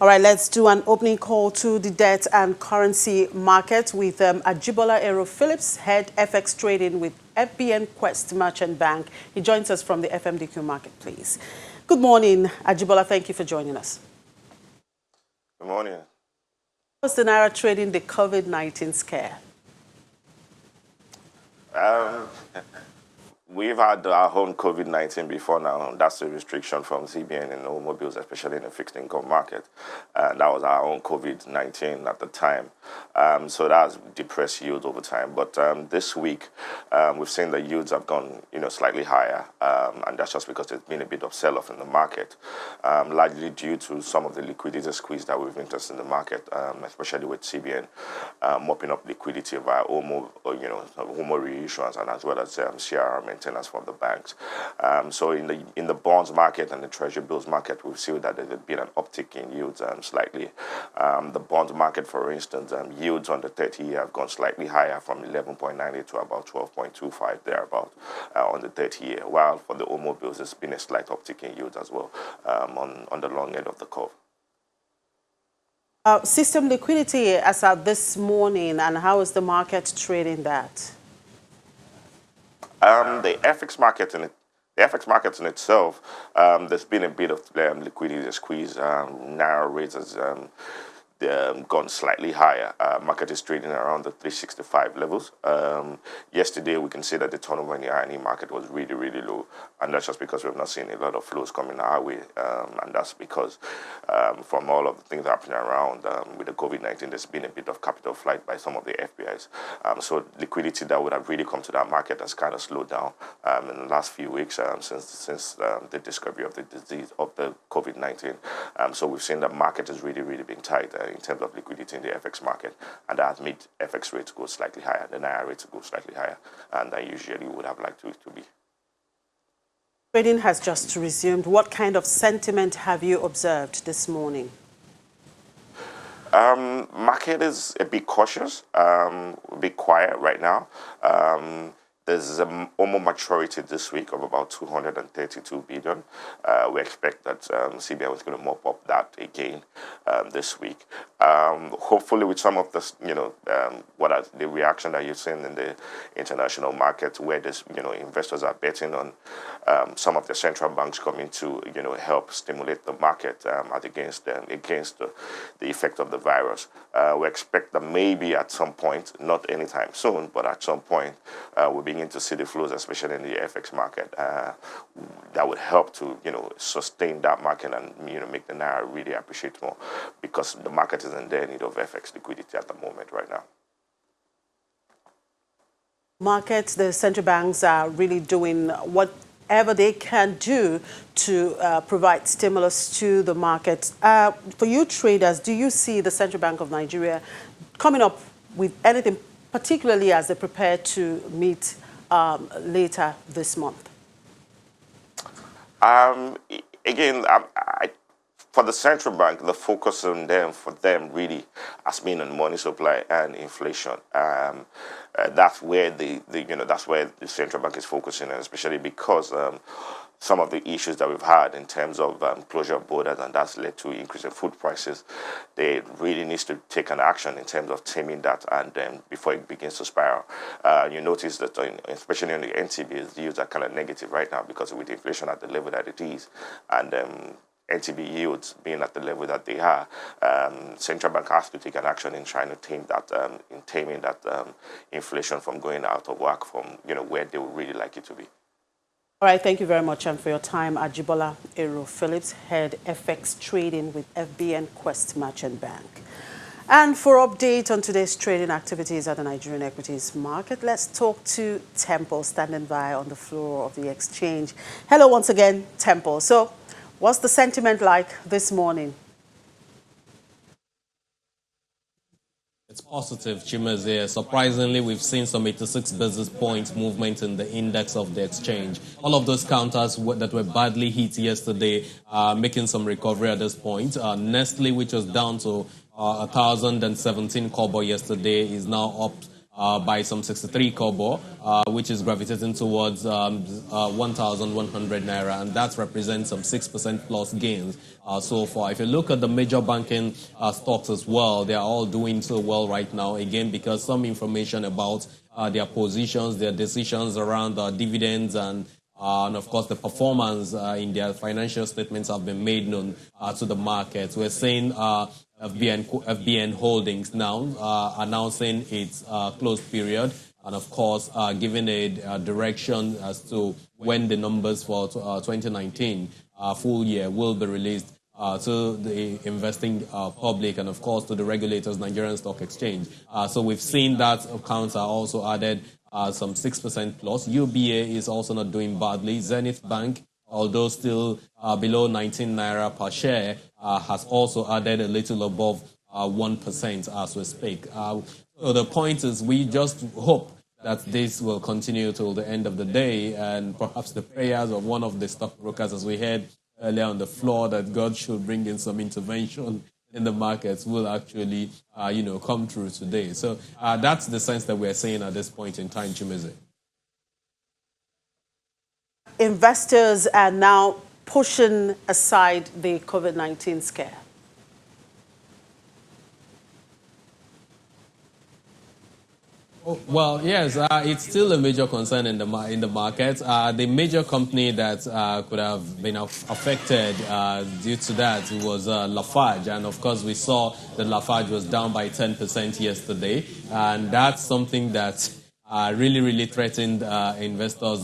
All right, let's do an opening call to the debt and currency market with Ajibola Aero Phillips, head FX trading with FBN Quest Merchant Bank. He joins us from the FMDQ market, please. Good morning, Ajibola. Thank you for joining us. Good morning. How's the Naira trading the COVID-19 scare? We've had our own COVID-19 before now. That's a restriction from CBN and automobiles, especially in the fixed income market. That was our own COVID-19 at the time. So that's depressed yields over time. But this week, we've seen the yields have gone, slightly higher. And that's just because there's been a bit of sell-off in the market, largely due to some of the liquidity squeeze that we've witnessed in the market, especially with CBN mopping up liquidity via OMO, OMO reissuance, and as well as CRR maintenance from the banks. So in the bonds market and the treasury bills market, we've seen that there's been an uptick in yields slightly. The bonds market, for instance, yields on the 30-year have gone slightly higher from 11.98 to about 12.25 thereabout on the 30-year, while for the OMO bills, there's been a slight uptick in yields as well on the long end of the curve. System liquidity as at this morning, and how is the market trading that? The FX market in itself, there's been a bit of liquidity squeeze. Naira rates has gone slightly higher. Market is trading around the 365 levels. Yesterday, we can see that the turnover in the INE market was really, really low. And that's just because we've not seen a lot of flows coming our way. And that's because from all of the things happening around with the COVID-19, there's been a bit of capital flight by some of the FPIs. So liquidity that would have really come to that market has kind of slowed down in the last few weeks since the discovery of the disease of the COVID-19. So we've seen the market has really, really been tight in terms of liquidity in the FX market, and that has made FX rates go slightly higher, the Naira rates go slightly higher, and I usually would have liked it to be. Trading has just resumed. What kind of sentiment have you observed this morning? Market is a bit cautious, a bit quiet right now. There's OMO maturity this week of about 232 billion. We expect that CBN is going to mop up that again this week. Hopefully, with some of the, the reaction that you've seen in the international market, where this, investors are betting on some of the central banks coming to, help stimulate the market against the effect of the virus. We expect that maybe at some point, not anytime soon, but at some point, we'll begin to see the flows, especially in the FX market, that would help to, sustain that market and, make the Naira really appreciate more, because the market is in their need of FX liquidity at the moment right now. Markets, the central banks are really doing whatever they can do to provide stimulus to the market. For you traders, do you see the Central Bank of Nigeria coming up with anything, particularly as they prepare to meet later this month? Again, for the central bank, the focus on for them really has been on money supply and inflation. That's where that's where the central bank is focusing, especially because some of the issues that we've had in terms of closure of borders, and that's led to increase in food prices. They really need to take an action in terms of taming that, and before it begins to spiral. You notice that, especially on the NTB, the yields are kind of negative right now because with inflation at the level that it is, and NTB yields being at the level that they are, central bank has to take an action in trying to tame that, taming that inflation from going out of whack from where they would really like it to be. All right, thank you very much for your time, Ajibola Aero Phillips, head FX trading with FBN Quest Merchant Bank. And for update on today's trading activities at the Nigerian equities market, let's talk to Temple, standing by on the floor of the exchange. Hello once again, Temple. So what's the sentiment like this morning? It's positive, Chimezie. Surprisingly, we've seen some 86 basis points movement in the index of the exchange. All of those counters that were badly hit yesterday are making some recovery at this point. Nestle, which was down to 1,017 kobo yesterday, is now up by some 63 kobo, which is gravitating towards 1,100 naira, and that represents some 6% plus gains so far. If you look at the major banking stocks as well, they are all doing so well right now, again, because some information about their positions, their decisions around dividends and of course, the performance in their financial statements have been made known to the market. We're seeing FBN Holdings now announcing its closed period, and of course, giving a direction as to when the numbers for 2019 full year will be released to the investing public and, of course, to the regulators, Nigerian Stock Exchange. So we've seen that counter also added some 6% plus. UBA is also not doing badly. Zenith Bank, although still below 19 naira per share, has also added a little above 1% as we speak. So the point is, we just hope that this will continue till the end of the day, and perhaps the prayers of one of the stockbrokers, as we heard earlier on the floor, that God should bring in some intervention in the markets, will actually, come through today. So that's the sense that we're seeing at this point in time, Chimize. Investors are now pushing aside the COVID-19 scare. Well, yes, it's still a major concern in the market. The major company that could have been affected due to that was Lafarge, and of course we saw that Lafarge was down by 10% yesterday, and that's something that really threatened investors'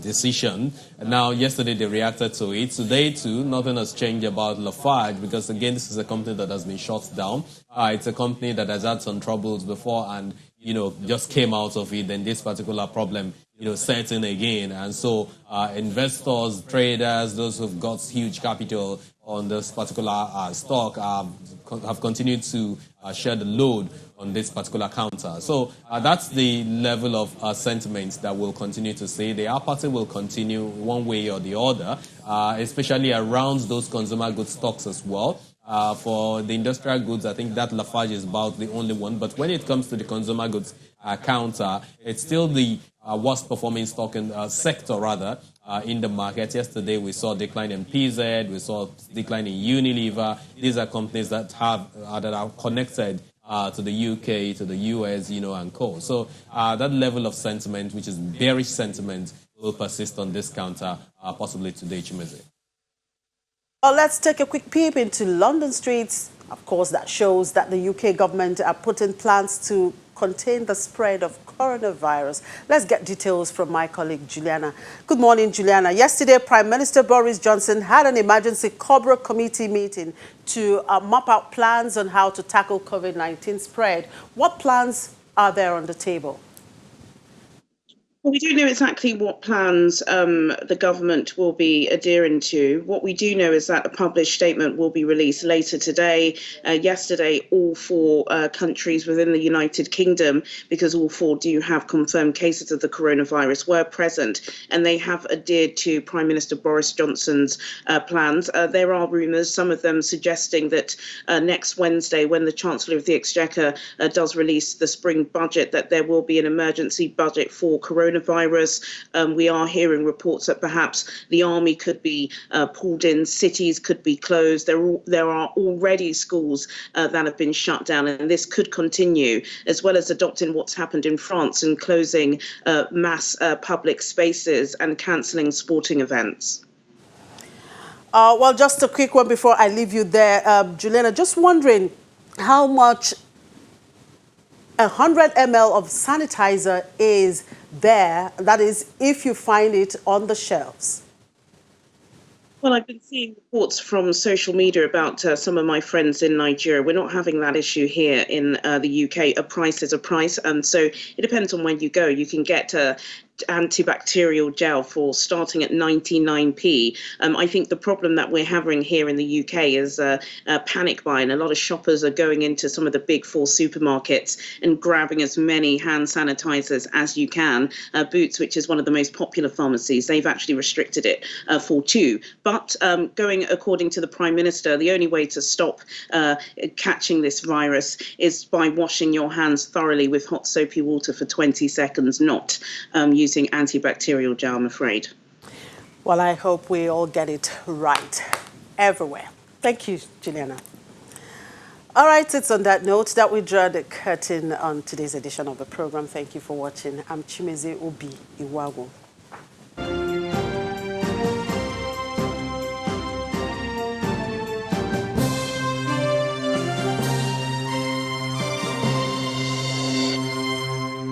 decision. Now, yesterday they reacted to it. Today, too, nothing has changed about Lafarge, because again, this is a company that has been shut down. It's a company that has had some troubles before and, just came out of it. Then this particular problem, set in again. And so investors, traders, those who've got huge capital on this particular stock have continued to share the load on this particular counter. So that's the level of sentiment that we'll continue to see. The apathy will continue one way or the other, especially around those consumer goods stocks as well. For the industrial goods, I think that Lafarge is about the only one. But when it comes to the consumer goods counter, it's still the worst performing stock in sector rather in the market. Yesterday we saw decline in PZ, we saw decline in Unilever. These are companies that are connected to the UK, to the US, and co. So that level of sentiment, which is bearish sentiment, will persist on this counter possibly today, Chimize. Well, let's take a quick peep into London streets. Of course, that shows that the UK government are putting plans to contain the spread of coronavirus. Let's get details from my colleague, Juliana. Good morning, Juliana. Yesterday, Prime Minister Boris Johnson had an emergency Cobra committee meeting to map out plans on how to tackle COVID-19 spread. What plans are there on the table? Well, we don't know exactly what plans the government will be adhering to. What we do know is that a published statement will be released later today. Yesterday, all four countries within the United Kingdom, because all four do have confirmed cases of the coronavirus, were present, and they have adhered to Prime Minister Boris Johnson's plans. There are rumours, some of them suggesting that next Wednesday, when the Chancellor of the Exchequer does release the spring budget, that there will be an emergency budget for coronavirus. We are hearing reports that perhaps the army could be pulled in, cities could be closed. There are already schools that have been shut down, and this could continue, as well as adopting what's happened in France and closing mass public spaces and cancelling sporting events. Well, just a quick one before I leave you there, Juliana. Just wondering how much 100 ml of sanitizer is there, that is, if you find it on the shelves. Well, I've been seeing reports from social media about some of my friends in Nigeria. We're not having that issue here in the UK. A price is a price. And so it depends on when you go. You can get antibacterial gel for starting at 99p. I think the problem that we're having here in the UK is panic buying. A lot of shoppers are going into some of the big four supermarkets and grabbing as many hand sanitizers as you can. Boots, which is one of the most popular pharmacies, they've actually restricted it for 2. But going according to the Prime Minister, the only way to stop catching this virus is by washing your hands thoroughly with hot soapy water for 20 seconds, not using antibacterial gel, I'm afraid. Well, I hope we all get it right everywhere. Thank you, Juliana. All right, it's on that note that we draw the curtain on today's edition of the program. Thank you for watching. I'm Chimeze Obi Iwago.